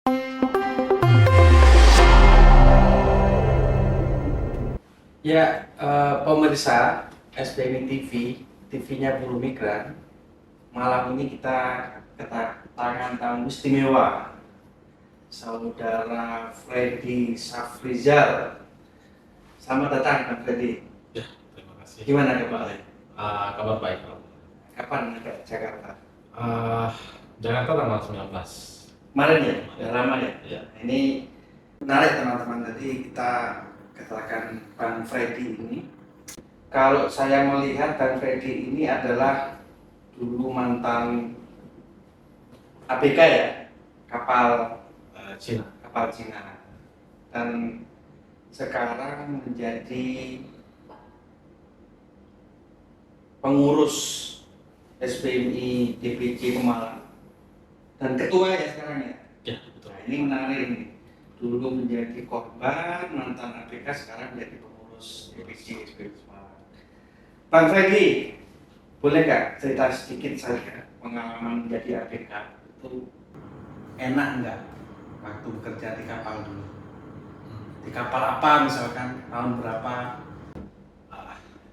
Ya, pemirsa SBMI TV, TV-nya Buruh Migran, malam ini kita kedatangan tamu istimewa, Saudara Freddy Safrizal. Selamat datang, Pak Freddy. Ya, terima kasih. Gimana kabarnya? Kabar baik. Kapan ke Jakarta? Jakarta tanggal 19. Kemarin ya? Udah lama ya? Ya. Ini menarik teman-teman, tadi kita katakan Bang Freddy ini. Kalau saya melihat Bang Freddy ini adalah dulu mantan ABK ya, kapal Cina, dan sekarang menjadi pengurus SBMI DPC Pemalang dan ketua ya sekarang ya. Ya, betul. Nah, ini menarik nih. Dulu menjadi korban, mantan ABK, sekarang menjadi pengurus DPC SBMI Pemalang. Bang Freddy, boleh nggak cerita sedikit saja pengalaman menjadi ABK itu enak nggak waktu bekerja di kapal dulu? Di kapal apa misalkan, tahun berapa?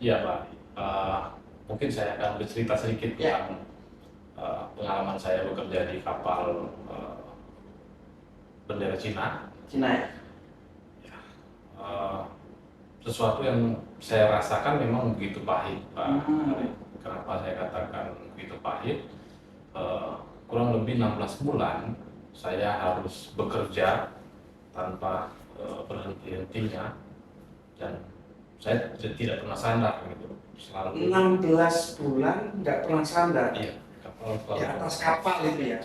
Iya Pak, mungkin saya akan bercerita sedikit Ya. tentang pengalaman saya bekerja di kapal bendera Cina. Cina ya? Sesuatu yang saya rasakan memang begitu pahit Pak. Hmm. Kenapa saya katakan begitu pahit? Kurang lebih 16 bulan saya harus bekerja tanpa berhenti-hentinya, dan saya tidak pernah sandar gitu. Selalu 16 bulan nggak pernah sandar. iya, kapal Di atas kapal itu ya?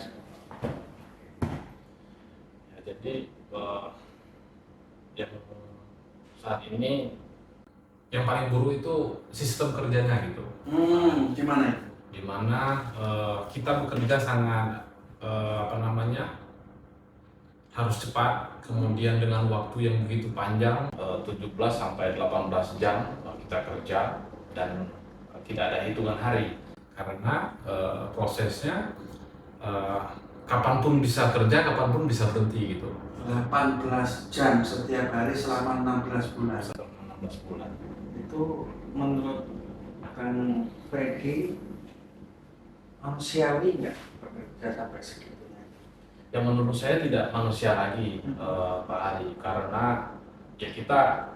Ya, jadi yang saat ini yang paling buruk itu sistem kerjanya gitu. Gimana itu? Dimana kita bekerja sangat harus cepat, kemudian dengan waktu yang begitu panjang, 17 sampai 18 jam kita kerja, dan tidak ada hitungan hari karena prosesnya kapanpun bisa kerja, kapanpun bisa berhenti gitu. 18 jam setiap hari selama 16 bulan. Selama 16 bulan. Itu menurut Bang Freddy manusiawi nggak bekerja sampai segitunya? Yang menurut saya tidak manusia lagi, Pak Ari, karena ya kita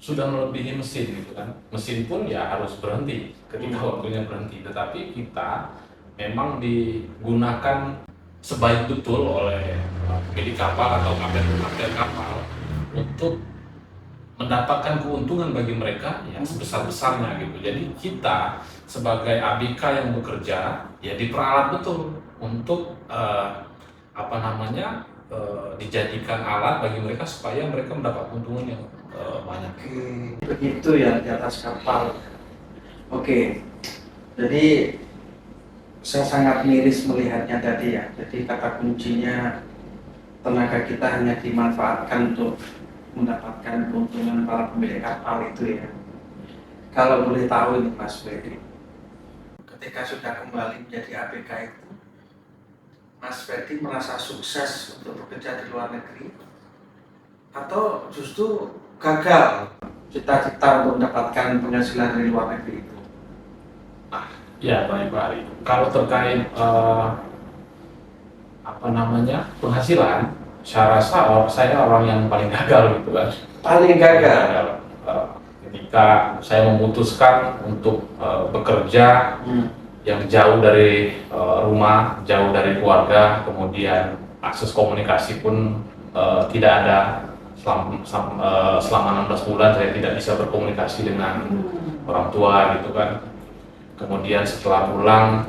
sudah melebihi mesin gitu kan. Mesin pun ya harus berhenti ketika waktunya berhenti, tetapi kita memang digunakan sebaik betul oleh pemilik kapal atau kapten kapal untuk mendapatkan keuntungan bagi mereka yang sebesar-besarnya gitu. Jadi kita sebagai ABK yang bekerja ya diperalat betul untuk dijadikan alat bagi mereka supaya mereka mendapat keuntungan yang banyak. Oke, begitu ya di atas kapal. Oke, jadi saya sangat miris melihatnya tadi ya. Jadi kata kuncinya tenaga kita hanya dimanfaatkan untuk mendapatkan keuntungan para pemilik kapal itu ya. Kalau boleh tahu ini Mas Freddy, ketika sudah kembali menjadi ABK itu, Mas Freddy merasa sukses untuk bekerja di luar negeri atau justru gagal cita-cita untuk mendapatkan penghasilan dari luar negeri itu? Ya, baik Pak Ari. Kalau terkait penghasilan, saya rasa saya orang yang paling gagal gitu kan. Paling gagal? Ketika saya memutuskan untuk bekerja yang jauh dari rumah, jauh dari keluarga, kemudian akses komunikasi pun tidak ada. Selama 16 bulan saya tidak bisa berkomunikasi dengan orang tua gitu kan. Kemudian setelah pulang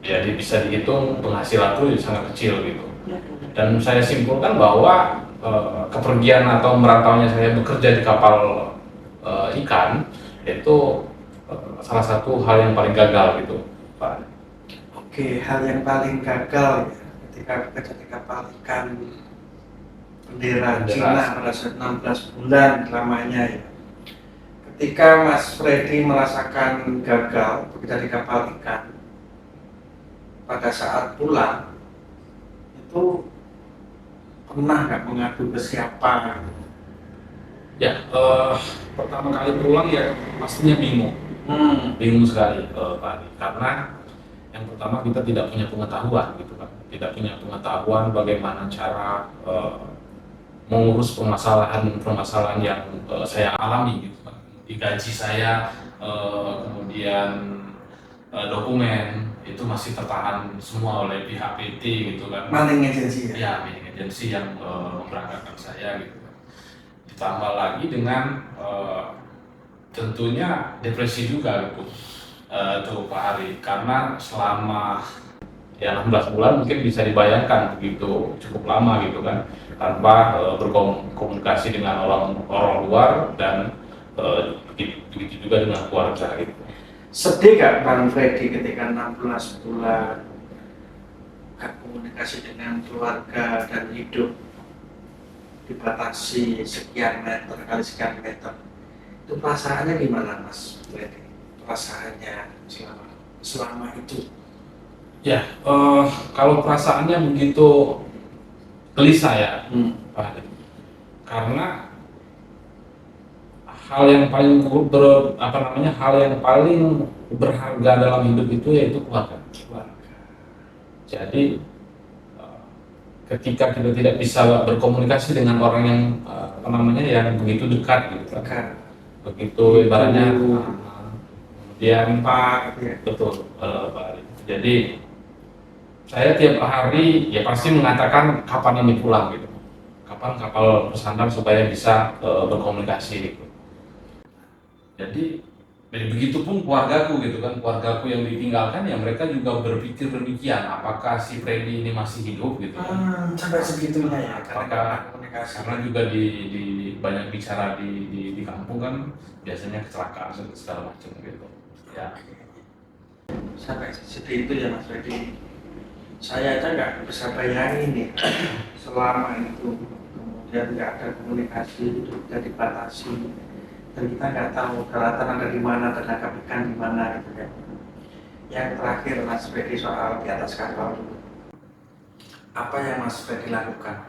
jadi bisa dihitung penghasilanku sangat kecil gitu. Dan saya simpulkan bahwa kepergian atau merantaunya saya bekerja di kapal ikan itu salah satu hal yang paling gagal gitu, Pak. Oke, hal yang paling gagal ya ketika bekerja di kapal ikan bendera Cina pada 16 bulan lamanya ya. Ketika Mas Freddy merasakan gagal bekerja di kapal ikan, pada saat pulang itu pernah nggak mengadu ke siapa? Ya, pertama kali pulang ya pastinya bingung, bingung sekali Pak Ari. Karena yang pertama kita tidak punya pengetahuan gitu kan, tidak punya pengetahuan bagaimana cara mengurus permasalahan yang saya alami gitu kan. Di gaji saya, kemudian dokumen itu masih tertahan semua oleh pihak PT gitu kan. Maling agensi ya? Ya, manajemen agensi yang memberangkatkan saya gitu kan. Ditambah lagi dengan tentunya depresi juga gitu tuh Pak Ari, karena selama ya 16 bulan mungkin bisa dibayangkan begitu cukup lama gitu kan, tanpa berkomunikasi dengan orang luar dan begitu juga dengan keluarga gitu. Sedih gak Bang Freddy ketika 16 bulan gak komunikasi dengan keluarga dan hidup dibatasi sekian meter kali sekian meter? Itu perasaannya gimana Mas Freddy? Perasaannya selama itu? Ya, kalau perasaannya begitu gelisah ya, Pak Ari. Karena hal yang paling hal yang paling berharga dalam hidup itu yaitu keluarga. Jadi ketika kita tidak bisa berkomunikasi dengan orang yang yang begitu dekat gitu kan, begitu ibaratnya kemudian Pak, betul Pak Ari. Jadi saya tiap hari ya pasti mengatakan kapan ini pulang gitu, kapan kapal bersandar supaya bisa berkomunikasi gitu. Jadi begitupun keluargaku gitu kan, keluargaku yang ditinggalkan ya mereka juga berpikir demikian, apakah si Freddy ini masih hidup gitu kan. sampai segitunya ya, Apakah karena juga di banyak bicara di kampung kan biasanya kecelakaan segala macam gitu ya. Sampai sedih itu ya Mas Freddy. Saya aja nggak bisa bayangin nih selama itu kemudian nggak ada komunikasi, juga dibatasi, dan kita nggak tahu daratan ada di mana, tenaga ikan di mana gitu ya. Yang terakhir Mas Freddy soal di atas kapal dulu. Apa yang Mas Freddy lakukan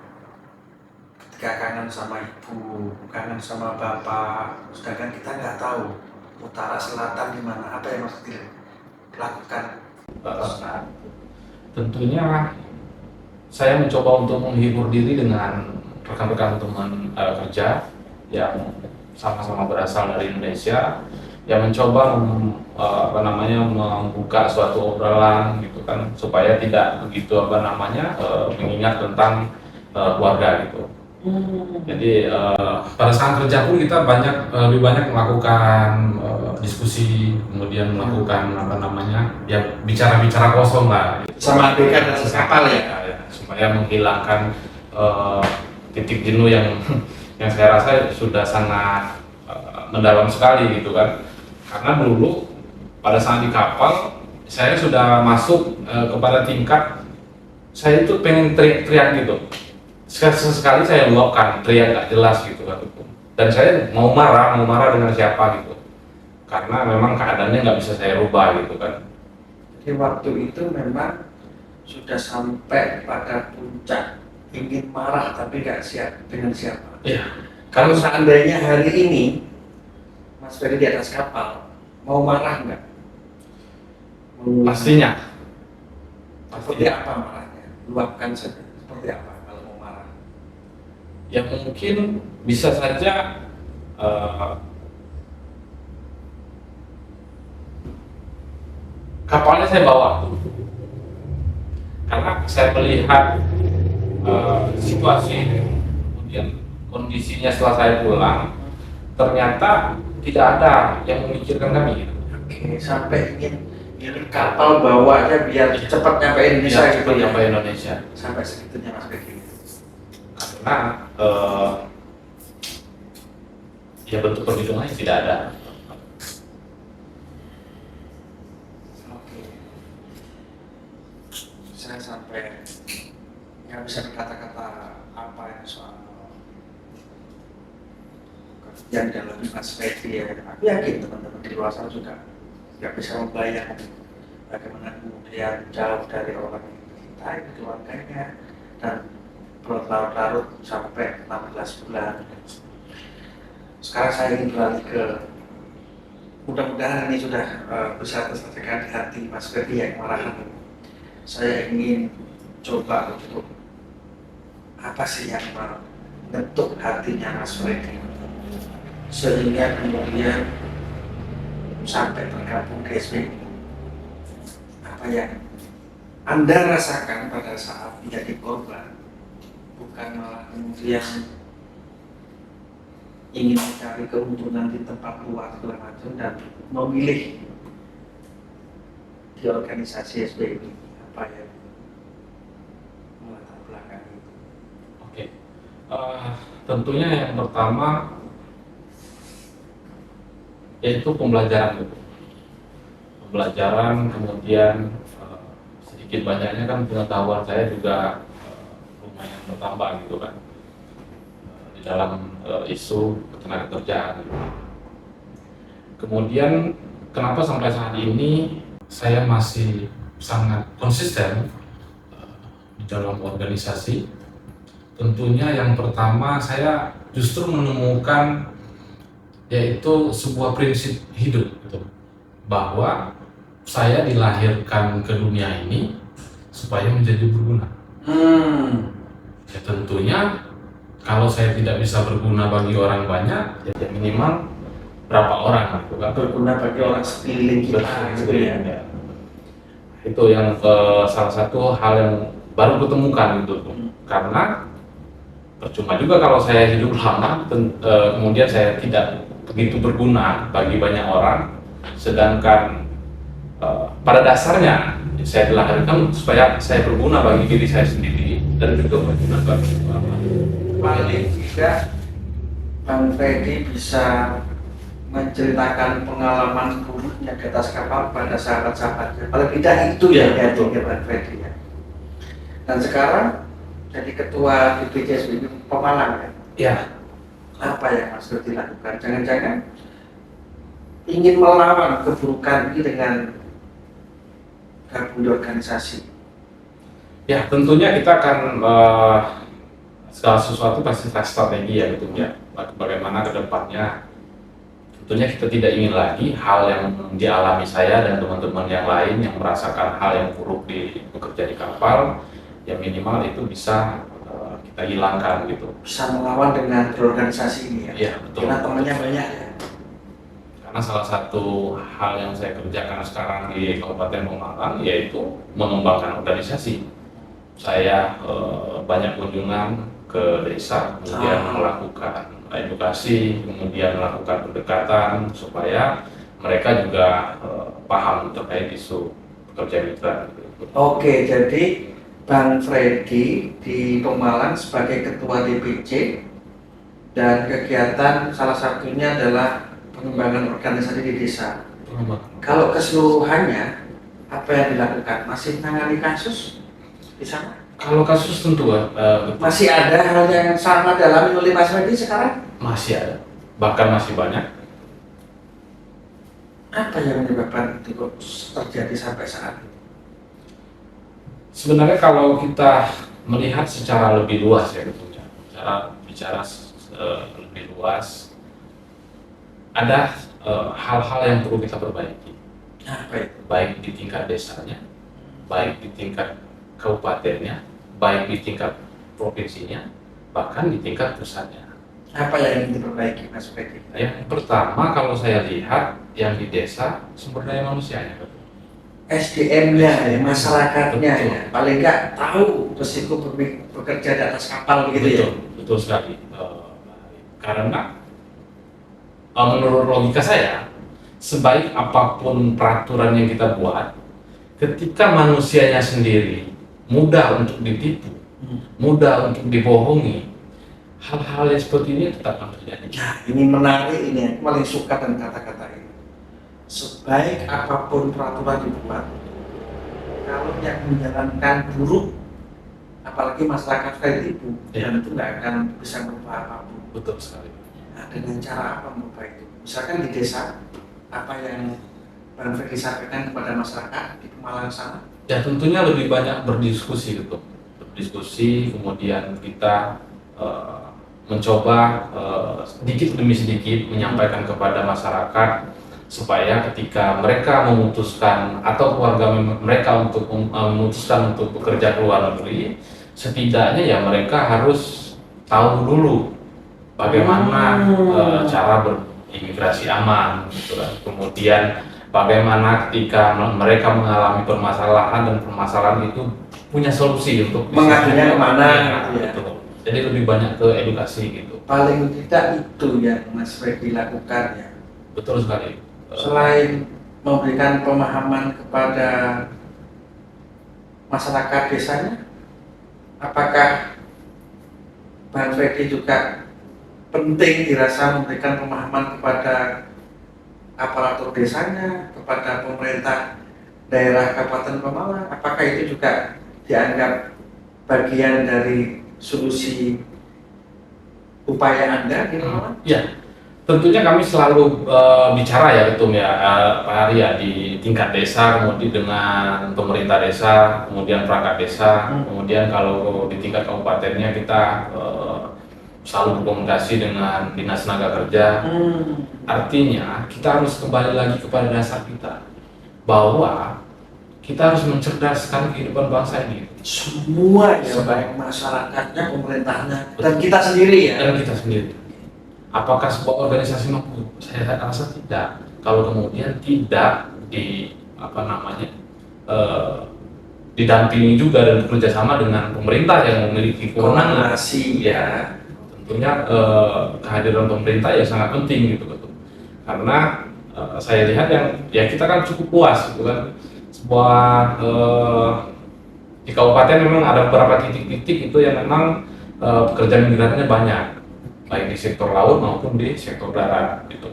ketika kangen sama ibu, kangen sama bapak, sedangkan kita nggak tahu utara selatan di mana? Apa yang Mas Freddy lakukan? Tentunya saya mencoba untuk menghibur diri dengan rekan-rekan teman kerja yang sama-sama berasal dari Indonesia, yang mencoba membuka suatu obrolan gitu kan, supaya tidak begitu mengingat tentang keluarga gitu. Jadi pada saat kerja pun kita lebih banyak melakukan diskusi, kemudian melakukan ya bicara-bicara kosong lah. Sama ABK dan kapal ya? Supaya menghilangkan titik jenuh yang saya rasa sudah sangat mendalam sekali gitu kan. Karena dulu pada saat di kapal saya sudah masuk kepada tingkat saya itu pengen teriak-teriak gitu. Sekali saya luapkan, teriak gak jelas gitu kan. Dan saya mau marah dengan siapa gitu. Karena memang keadaannya nggak bisa saya rubah gitu kan. Jadi waktu itu memang sudah sampai pada puncak ingin marah tapi nggak siap dengan siapa. Iya. Kalau seandainya hari ini Mas Ferry di atas kapal, mau marah nggak? Pastinya. Seperti apa marahnya? Luapkan saja. Seperti apa kalau mau marah? Ya mungkin bisa saja kapalnya saya bawa, karena saya melihat situasi kemudian kondisinya setelah saya pulang ternyata tidak ada yang memikirkan kami gitu. Oke, sampai ingin kapal bawa aja biar cepat nyampe Indonesia Biar gitu cepat ya? nyampe Indonesia. Sampai segitunya Mas Ferry. Karena ya bentuk perhitungannya tidak ada. Oke. Saya sampai nggak bisa berkata-kata apa ya soal yang dalam Mas Ferry ya. Aku yakin teman-teman di luar sana juga nggak bisa membayangkan bagaimana kemudian jauh dari orang yang kita, keluarganya, dan berlarut-larut sampai 16 bulan. Sekarang saya ingin beralih ke, mudah-mudahan ini sudah bisa terselesaikan di hati Mas Ferdi yang marahan. Saya ingin coba untuk apa sih yang membentuk hatinya Mas Ferdi sehingga kemudian sampai bergabung ke SBY. Apa yang Anda rasakan pada saat menjadi korban, bukan malah kemudian ingin mencari keuntungan di tempat luar segala macam dan memilih di organisasi SBY ini, apa yang melatar belakang itu? Oke. Tentunya yang pertama yaitu pembelajaran gitu. Pembelajaran, kemudian sedikit banyaknya kan pengetahuan saya juga lumayan bertambah gitu kan di dalam isu ketenagakerjaan. Kemudian kenapa sampai saat ini saya masih sangat konsisten di dalam organisasi? Tentunya yang pertama saya justru menemukan yaitu sebuah prinsip hidup gitu, bahwa saya dilahirkan ke dunia ini supaya menjadi berguna. Ya tentunya kalau saya tidak bisa berguna bagi orang banyak, ya minimal berapa orang gitu kan, Berguna bagi orang sekeliling kita gitu ya. Ya. Itu yang salah satu hal yang baru kutemukan gitu. Karena percuma juga kalau saya hidup lama kemudian saya tidak begitu berguna bagi banyak orang, sedangkan pada dasarnya saya dilahirkan supaya saya berguna bagi diri saya sendiri dan juga berguna bagi orang lain. Paling tidak Bang Ferdi bisa menceritakan pengalaman buruknya di atas kapal pada sahabat-sahabatnya. Paling tidak itu ya Bang Ferdi ya. Dan sekarang jadi ketua DPC SBY Pemalang ya. Ya. Apa yang Mas Ferdi lakukan? Jangan-jangan ingin melawan keburukan ini dengan gabung di organisasi. Ya tentunya kita akan segala sesuatu pasti strategi ya gitu ya. Bagaimana ke depannya, tentunya kita tidak ingin lagi hal yang dialami saya dan teman-teman yang lain yang merasakan hal yang buruk di bekerja di kapal, yang minimal itu bisa kita hilangkan gitu. Bisa melawan dengan berorganisasi ini ya. Iya betul. Karena temannya banyak ya. Karena salah satu hal yang saya kerjakan sekarang di Kabupaten Pemalang yaitu mengembangkan organisasi. Saya banyak kunjungan ke desa, kemudian melakukan edukasi, kemudian melakukan pendekatan supaya mereka juga paham terkait isu pekerja migran. Oke, jadi Bang Ferdi di Pemalang sebagai ketua DPC dan kegiatan salah satunya adalah pengembangan organisasi di desa. Kalau keseluruhannya apa yang dilakukan? Masih menangani kasus di sana? Kalau kasus tentu Masih ada hal yang sama dialami oleh Mas Ferdi sekarang? masih ada, bahkan masih banyak. Apa yang menyebabkan itu kok terjadi sampai saat ini? Sebenarnya kalau kita melihat secara lebih luas ya tentunya, bicara lebih luas, ada hal-hal yang perlu kita perbaiki. Apa itu? Baik di tingkat desanya, baik di tingkat kabupatennya, baik di tingkat provinsinya, bahkan di tingkat pusatnya. Apa yang ingin diperbaiki Mas Ferdi? Yang pertama kalau saya lihat yang di desa sumber daya manusianya. SDM-nya, ya, masyarakatnya, Betul. ya. Paling nggak tahu resiko bekerja di atas kapal gitu ya. Betul sekali. Karena menurut logika saya, sebaik apapun peraturan yang kita buat, ketika manusianya sendiri mudah untuk ditipu, mudah untuk dibohongi, hal-hal yang seperti ini tetap akan terjadi. Nah, ini menarik ini, aku paling suka dengan kata-kata ini. Sebaik apapun peraturan dibuat, kalau yang menjalankan buruk, apalagi masyarakat tertipu, Ya. dan itu nggak akan bisa merubah apapun. Betul sekali. Nah, dengan cara apa merubah itu? Misalkan di desa, apa yang Bang Ferdi sampaikan kepada masyarakat di Pemalang sana? Ya tentunya lebih banyak berdiskusi gitu. diskusi, kemudian kita mencoba sedikit demi sedikit menyampaikan kepada masyarakat supaya ketika mereka memutuskan atau keluarga mereka untuk memutuskan untuk bekerja ke luar negeri, setidaknya ya mereka harus tahu dulu bagaimana cara berimigrasi aman, gitu kan. Kemudian bagaimana ketika mereka mengalami permasalahan dan permasalahan itu punya solusi untuk mengadunya kemana ya, gitu. Jadi lebih banyak ke edukasi gitu. Paling tidak itu yang Mas Freddy lakukan ya. Betul sekali. Selain memberikan pemahaman kepada masyarakat desanya, apakah Bang Freddy juga penting dirasa memberikan pemahaman kepada aparatur desanya, kepada pemerintah daerah Kabupaten Pemalang? Apakah itu juga dianggap bagian dari solusi upaya Anda di Pemalang? Ya, tentunya kami selalu bicara ya Ketum ya, Pak Ari ya, di tingkat desa, kemudian dengan pemerintah desa, kemudian perangkat desa, kemudian kalau di tingkat kabupatennya kita selalu berkomunikasi dengan Dinas Tenaga Kerja. Artinya kita harus kembali lagi kepada dasar kita, bahwa kita harus mencerdaskan kehidupan bangsa ini. Semua ya, baik masyarakatnya, pemerintahnya, dan kita sendiri ya. Dan kita sendiri. Apakah sebuah organisasi mampu? Saya rasa tidak. Kalau kemudian tidak didampingi juga dan bekerja sama dengan pemerintah yang memiliki kewenangan, ya tentunya kehadiran pemerintah ya sangat penting gitu, betul. Karena saya lihat yang kita kan cukup luas gitu kan. Sebuah di kabupaten memang ada beberapa titik-titik itu yang memang pekerjaan migrannya banyak, baik di sektor laut maupun di sektor darat gitu.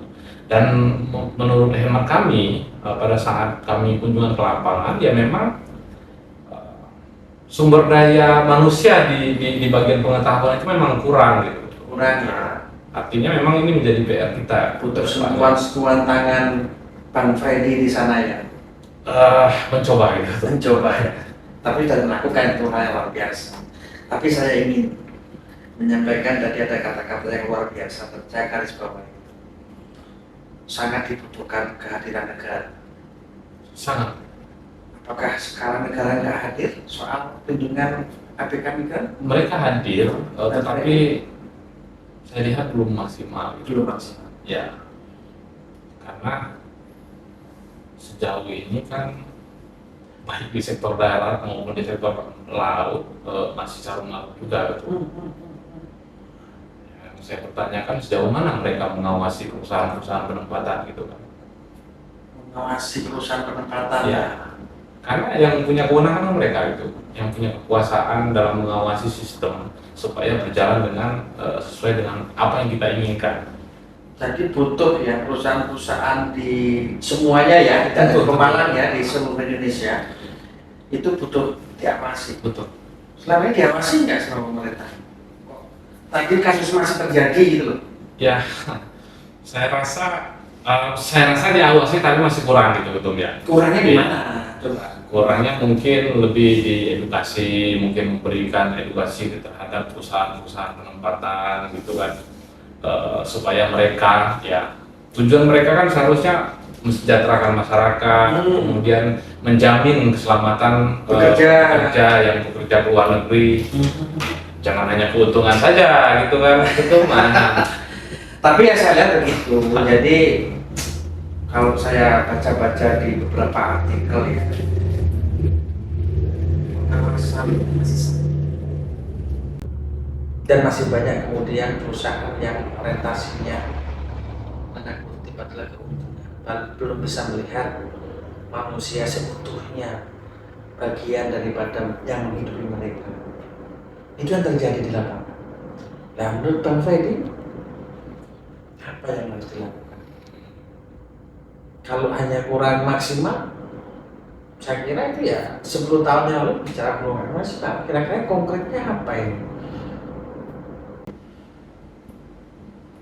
Dan menurut hemat kami pada saat kami kunjungan ke lapangan ya memang sumber daya manusia di bagian pengetahuan itu memang kurang gitu. Kurang ya. Artinya memang ini menjadi PR kita. Butuh sentuhan tangan Bang Freddy di sana ya. Mencoba gitu. Mencoba ya. Tapi sudah melakukan itu hal yang luar biasa. Tapi saya ingin menyampaikan tadi ada kata-kata yang luar biasa, saya garis bawahi. Sangat dibutuhkan kehadiran negara. Sangat. Apakah sekarang negara nggak hadir soal kunjungan ABK migran? Mereka hadir, tetapi saya lihat belum maksimal. Belum maksimal. Ya, karena sejauh ini kan baik di sektor darat maupun di sektor laut masih sarung laut juga betul. Yang saya pertanyakan sejauh mana mereka mengawasi perusahaan-perusahaan penempatan gitu kan? Mengawasi perusahaan penempatan. Ya, karena yang punya kewenangan mereka itu, yang punya kekuasaan dalam mengawasi sistem supaya berjalan dengan sesuai dengan apa yang kita inginkan. Jadi butuh ya perusahaan-perusahaan di semuanya ya, tidak di Pemalang ya, di seluruh Indonesia itu butuh diawasi. Betul. Selama ini diawasi nggak sama pemerintah? Tadi kasus masih terjadi gitu loh. Ya, saya rasa diawasi tapi masih kurang gitu betul ya. Kurangnya di mana? Coba. Kurangnya mungkin lebih di edukasi, mungkin memberikan edukasi terhadap perusahaan-perusahaan penempatan gitu kan, supaya mereka ya tujuan mereka kan seharusnya mensejahterakan masyarakat, kemudian menjamin keselamatan pekerja yang bekerja ke luar negeri. Jangan hanya keuntungan saja gitu kan, itu mana. Tapi ya saya lihat begitu. Jadi kalau saya baca-baca di beberapa artikel ya, pengawasan dan masih banyak kemudian perusahaan yang orientasinya tanda kutip adalah keuntungan, belum bisa melihat manusia seutuhnya, bagian daripada yang menghidupi mereka. Itu yang terjadi di lapangan. Nah, menurut Bang Freddy, apa yang harus dilakukan? Kalau hanya kurang maksimal, saya kira itu ya 10 tahun yang lalu bicara kurang maksimal. Kira-kira konkretnya apa ini?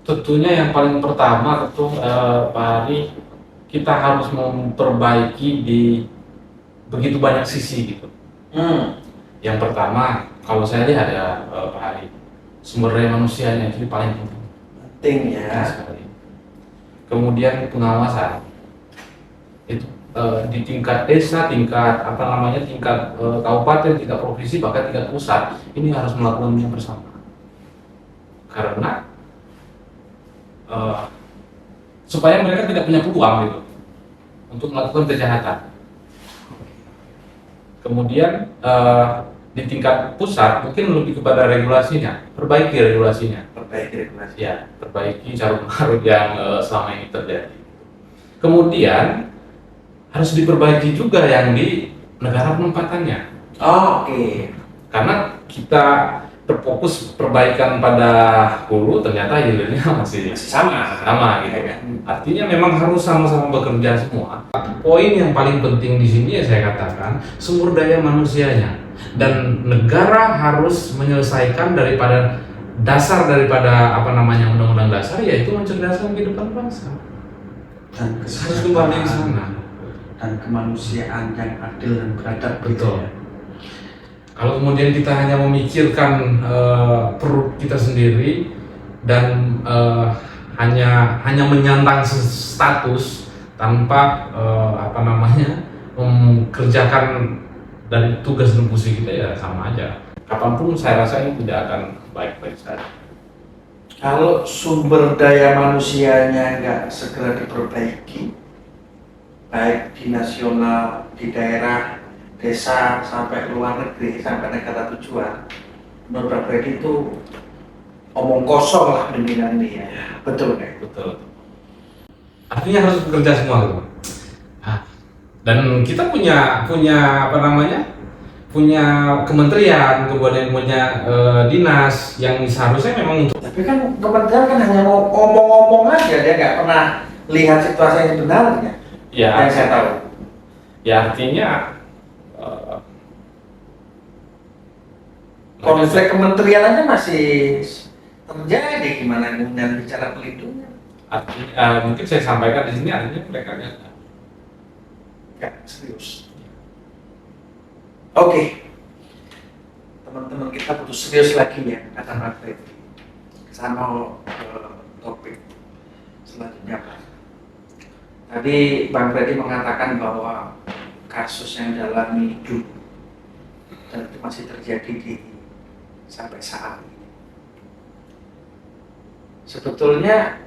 Tentunya yang paling pertama itu Pak Ari, kita harus memperbaiki di begitu banyak sisi gitu. Yang pertama Kalau saya lihat ya Pak Hari, sumber daya manusianya itu paling penting. Penting Penting ya. sekali. Kemudian pengawasan itu di tingkat desa, tingkat apa namanya, tingkat kabupaten, tingkat provinsi, bahkan tingkat pusat, ini harus melakukannya bersama. Karena supaya mereka tidak punya peluang gitu untuk melakukan kejahatan. Kemudian di tingkat pusat mungkin lebih kepada regulasinya, perbaiki regulasinya. Perbaiki regulasi. Ya, perbaiki carut-marut yang selama ini terjadi. Kemudian harus diperbaiki juga yang di negara penempatannya. Oh, oke. Karena kita terfokus perbaikan pada hulu, ternyata hilirnya masih sama gitu kan. Artinya memang harus sama-sama bekerja semua. Poin yang paling penting di sini ya saya katakan sumber daya manusianya, dan negara harus menyelesaikan daripada dasar daripada apa namanya undang-undang dasar, yaitu mencerdaskan kehidupan bangsa. Dan Harus kembali ke sana. Dan kemanusiaan yang adil dan beradab. Betul. Kalau kemudian kita hanya memikirkan perut kita sendiri dan hanya menyandang status tanpa apa namanya mengerjakan dari tugas dan fungsi kita, ya sama aja. Kapanpun saya rasa ini tidak akan baik-baik saja. Kalau sumber daya manusianya nggak segera diperbaiki, baik di nasional, di daerah, desa, sampai luar negeri, sampai negara tujuan, menurut Pak Freddy itu omong kosong lah pimpinan ini ya. Betul kan? Betul. Artinya harus bekerja semua gitu. Dan kita punya apa namanya? Punya kementerian, kemudian punya dinas yang seharusnya memang untuk. Tapi kan kementerian kan hanya mau omong-omong aja, dia nggak pernah lihat situasi yang sebenarnya. Ya, Yang saya tahu. Ya artinya Konflik kementerian aja masih terjadi, gimana kemudian bicara pelindungan? artinya mungkin saya sampaikan di sini artinya mereka Nggak serius. Oke, teman-teman kita butuh serius lagi ya, kata Pak Freddy. Saya mau ke topik selanjutnya Pak. Tadi Bang Freddy mengatakan bahwa kasus yang dialami hidup dan itu masih terjadi sampai saat ini. Sebetulnya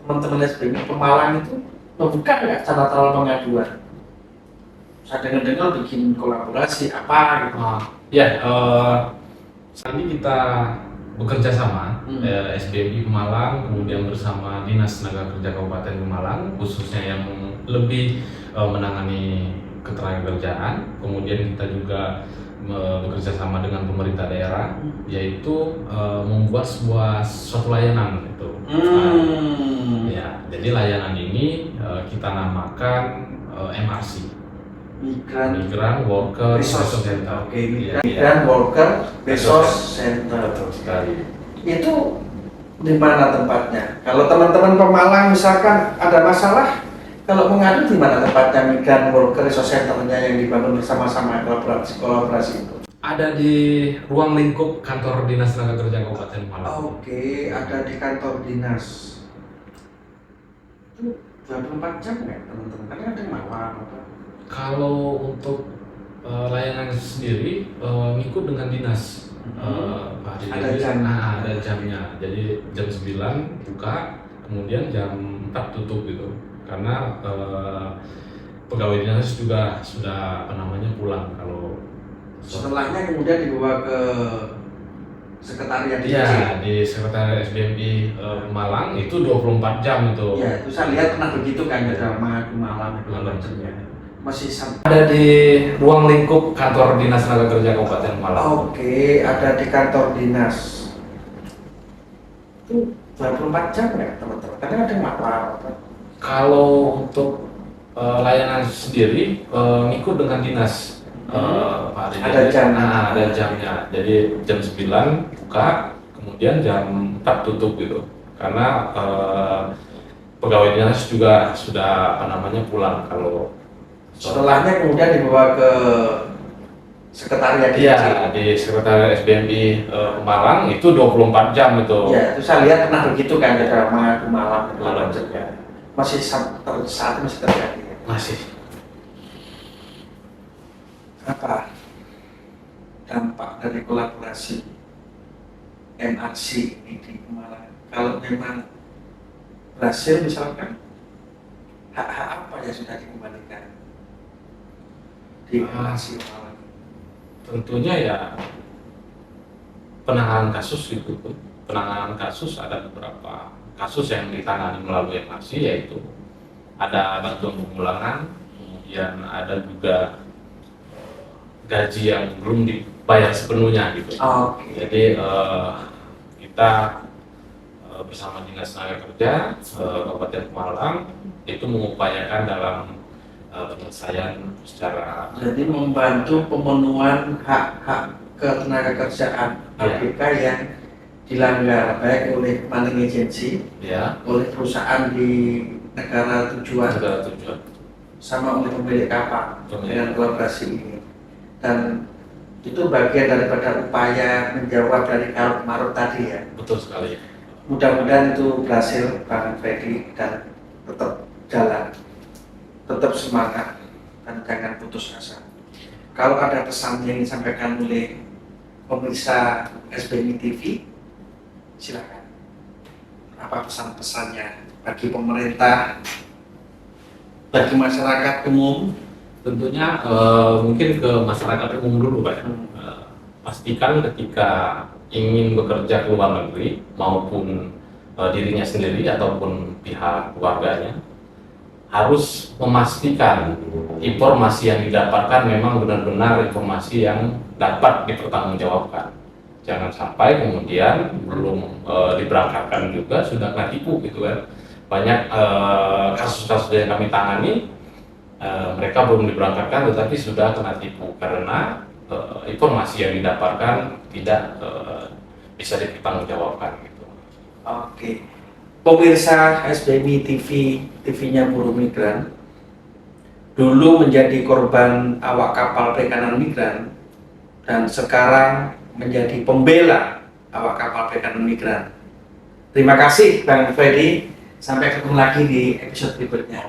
teman-teman SBM Pemalang itu membuka nggak catatan pengaduan? Saya dengar-dengar bikin kolaborasi apa gitu. Saat ini kita bekerja sama SBMI Pemalang, kemudian bersama Dinas Tenaga Kerja Kabupaten Pemalang, khususnya yang lebih menangani ketenagakerjaan. Kemudian kita juga bekerja sama dengan pemerintah daerah, yaitu membuat suatu layanan itu. Ya, jadi layanan ini kita namakan MRC, Migran Worker Resource Center. Oke, Migran Worker Resource Center. Betul sekali. Itu di mana tempatnya? Kalau teman-teman Pemalang misalkan ada masalah, kalau mengadu di mana tempatnya Migran Worker Resource Center-nya yang dibangun bersama-sama, kolaborasi itu? Ada di ruang lingkup kantor Dinas Tenaga Kerja Kabupaten Pemalang. Oke, ada di kantor dinas. Itu 24 jam nggak teman-teman? Karena ada yang malam apa? Kalau untuk layanan sendiri ngikut dengan dinas. Pak Didi. Ada jam. Ada jamnya. Jadi jam 9 buka, kemudian jam 4 tutup gitu. Karena pegawai dinas juga sudah apa namanya pulang kalau setelahnya kemudian dibawa ke sekretariat di sekretariat SBMI Malang itu 24 jam itu. Ya, itu saya lihat pernah begitu kan ada Malang 24 jam ya. Masih ada di ruang lingkup kantor Dinas Tenaga Kerja Kabupaten Malang. Oke, ada di kantor dinas. Itu 24 jam ya teman-teman? Karena ada yang malam. Kalau untuk layanan sendiri ngikut dengan dinas. Pak Adi. Ada jam. Ada jamnya. Jadi jam 9 buka, kemudian jam 4 tutup gitu. Karena pegawai dinas juga sudah apa namanya pulang kalau setelahnya kemudian dibawa ke sekretariat Iya, DJI. di sekretariat SBMI Pemalang itu 24 jam itu. Ya, itu saya lihat pernah begitu kan, ada mengadu malam itu. Malam juga. Masih saat ini masih terjadi. Ya. Masih. Apa dampak dari kolaborasi MRC ini di Pemalang? Kalau memang berhasil, misalkan hak-hak apa yang sudah dikembalikan di MRC Pemalang? Tentunya ya penanganan kasus gitu. Penanganan kasus ada beberapa kasus yang ditangani melalui MRC, yaitu ada bantuan pemulangan, kemudian ada juga gaji yang belum dibayar sepenuhnya gitu. Oke. Jadi kita bersama Dinas Tenaga Kerja Kabupaten Pemalang itu mengupayakan dalam penyelesaian secara Jadi membantu pemenuhan hak-hak ketenagakerjaan ABK yang dilanggar baik oleh funding agency, ya oleh perusahaan di negara tujuan, segala tujuan. sama oleh pemilik kapal Pemilik. dengan kolaborasi ini. Dan itu bagian daripada upaya menjawab dari karut marut tadi ya. Betul sekali. Mudah-mudahan itu berhasil Bang Freddy, dan tetap jalan, tetap semangat, dan jangan putus asa. Kalau ada pesan yang disampaikan oleh pemirsa SBMI TV, silakan. Apa pesan-pesannya bagi pemerintah, bagi masyarakat umum? Tentunya mungkin ke masyarakat umum dulu Pak. Pastikan ketika ingin bekerja ke luar negeri maupun dirinya sendiri ataupun pihak keluarganya harus memastikan informasi yang didapatkan memang benar-benar informasi yang dapat dipertanggungjawabkan. Jangan sampai kemudian belum diberangkatkan juga sudah kena tipu gitu kan. Banyak kasus-kasus yang kami tangani, mereka belum diberangkatkan tetapi sudah kena tipu karena informasi yang didapatkan tidak bisa dipertanggungjawabkan gitu. Oke, pemirsa SBMI TV, TV-nya buruh migran, dulu menjadi korban awak kapal perikanan migran dan sekarang menjadi pembela awak kapal perikanan migran. Terima kasih Bang Freddy, sampai ketemu lagi di episode berikutnya.